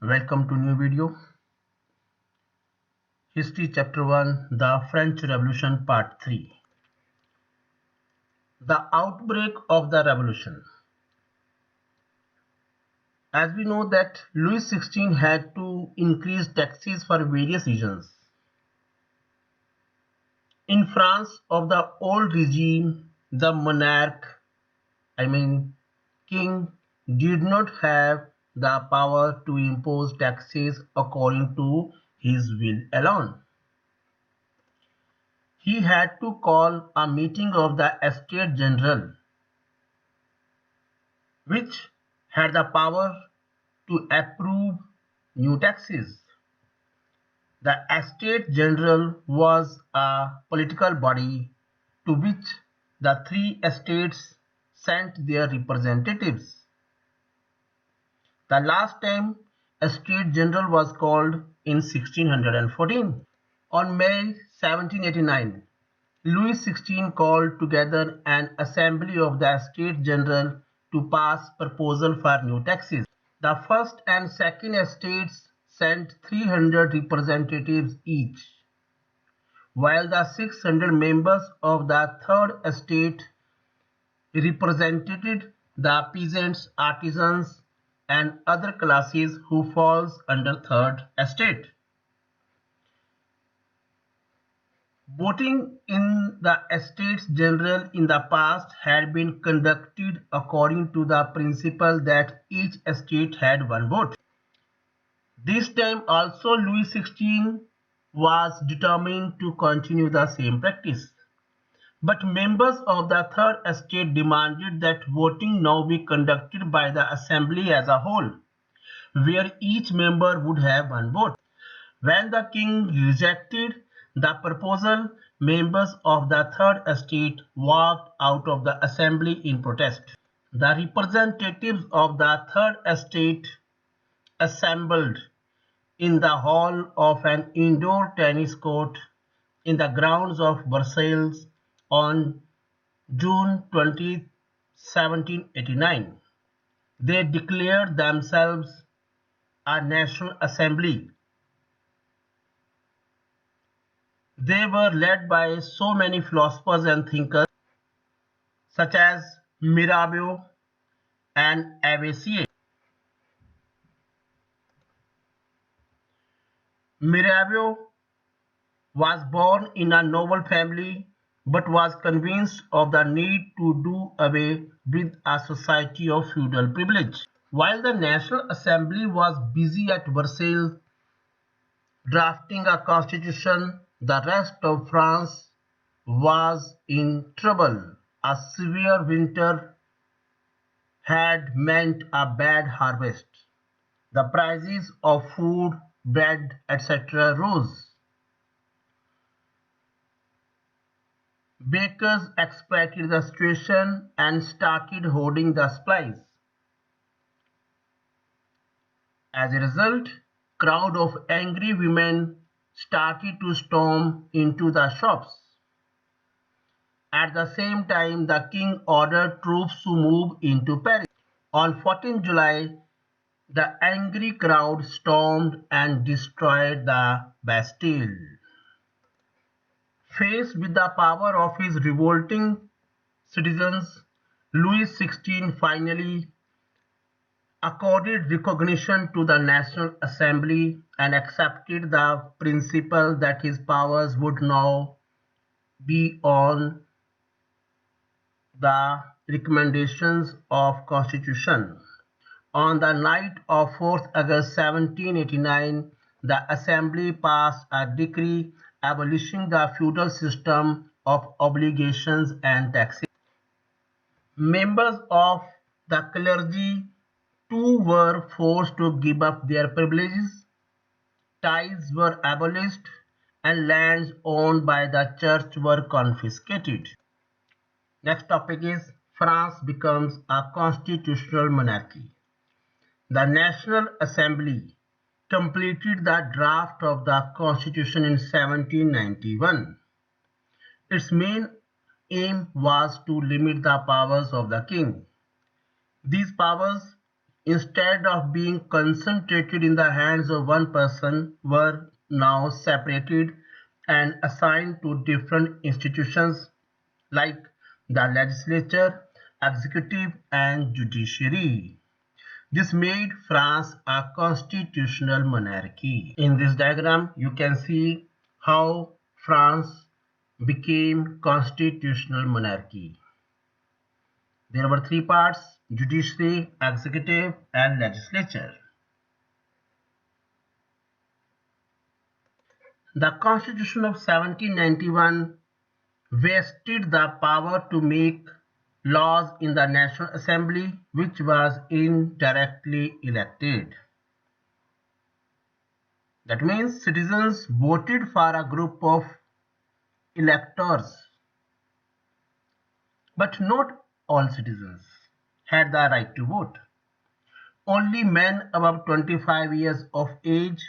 Welcome to new video. History Chapter 1, The French Revolution Part 3. The outbreak of the revolution. As we know that Louis XVI had to increase taxes for various reasons. In France of the old regime, the monarch, king, did not have the power to impose taxes according to his will alone. He had to call a meeting of the Estates General, which had the power to approve new taxes. The Estates General was a political body to which the three estates sent their representatives. The last time Estates General was called in 1614. On May 1789, Louis XVI called together an assembly of the Estates General to pass proposal for new taxes. The first and second estates sent 300 representatives each, while the 600 members of the third estate represented the peasants, artisans, and other classes who falls under third estate. Voting in the Estates General in the past had been conducted according to the principle that each estate had one vote. This time also Louis XVI was determined to continue the same practice. But members of the third estate demanded that voting now be conducted by the assembly as a whole, where each member would have one vote. When the king rejected the proposal, members of the third estate walked out of the assembly in protest. The representatives of the third estate assembled in the hall of an indoor tennis court in the grounds of Versailles on June 20, 1789. They declared themselves a national assembly. They were led by so many philosophers and thinkers such as Mirabeau and Lavoisier. Mirabeau was born in a noble family but was convinced of the need to do away with a society of feudal privilege. While the National Assembly was busy at Versailles drafting a constitution, the rest of France was in trouble. A severe winter had meant a bad harvest. The prices of food, bread, etc. rose. Bakers exploited the situation and started hoarding the supplies. As a result, crowd of angry women started to storm into the shops. At the same time, the king ordered troops to move into Paris. On 14 July, the angry crowd stormed and destroyed the Bastille. Faced with the power of his revolting citizens, Louis XVI finally accorded recognition to the National Assembly and accepted the principle that his powers would now be on the recommendations of Constitution. On the night of 4th August 1789, the Assembly passed a decree abolishing the feudal system of obligations and taxes. Members of the clergy too were forced to give up their privileges. Tithes were abolished and lands owned by the church were confiscated. Next topic is France becomes a constitutional monarchy. The National Assembly completed the draft of the Constitution in 1791. Its main aim was to limit the powers of the king. These powers instead of being concentrated in the hands of one person, were now separated and assigned to different institutions like the legislature, executive, and judiciary. This made France a constitutional monarchy. In this diagram, you can see how France became constitutional monarchy. There were three parts: judiciary, executive, and legislature. The Constitution of 1791 vested the power to make laws in the National Assembly, which was indirectly elected. That means citizens voted for a group of electors, but not all citizens had the right to vote. Only men above 25 years of age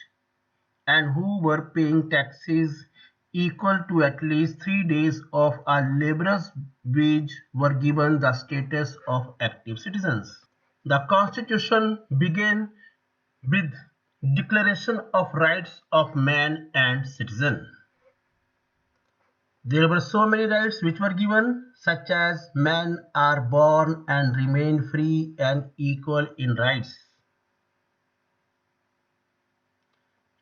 and who were paying taxes equal to at least 3 days of a laborer's wage were given the status of active citizens. The Constitution began with Declaration of Rights of Man and Citizen. There were so many rights which were given, such as men are born and remain free and equal in rights.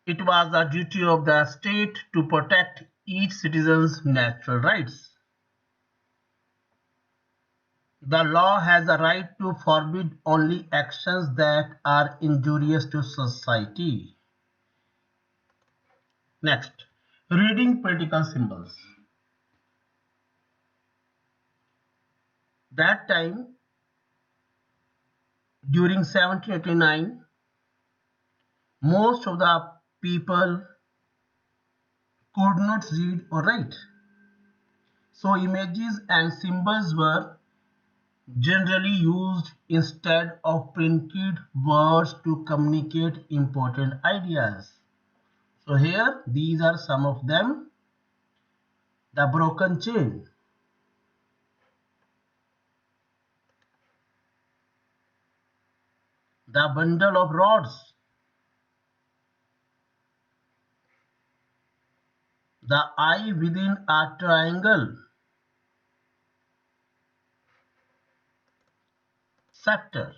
It was the duty of the state to protect each citizen's natural rights. The law has a right to forbid only actions that are injurious to society. Next, reading political symbols. That time, during 1789, most of the people could not read or write. So images and symbols were generally used instead of printed words to communicate important ideas. So here, these are some of them. The broken chain, the bundle of rods, the eye within a triangle, scepter,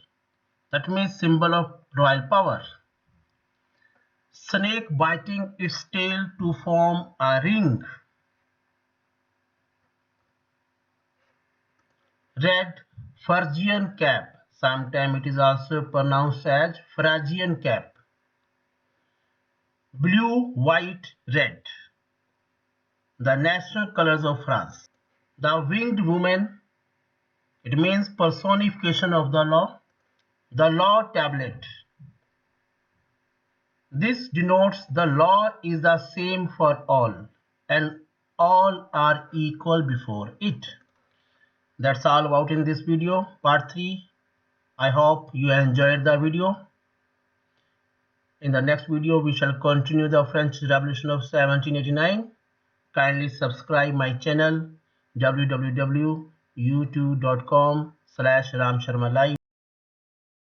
that means symbol of royal power, snake biting its tail to form a ring, red Phrygian cap, sometimes it is also pronounced as Phrygian cap, blue, white, red, the national colors of France. The winged woman, it means personification of the law. The law tablet, this denotes the law is the same for all and all are equal before it. That's all about in this video, part 3. I hope you enjoyed the video. In the next video, we shall continue the French Revolution of 1789. Kindly subscribe my channel www.youtube.com/ramsharmalive.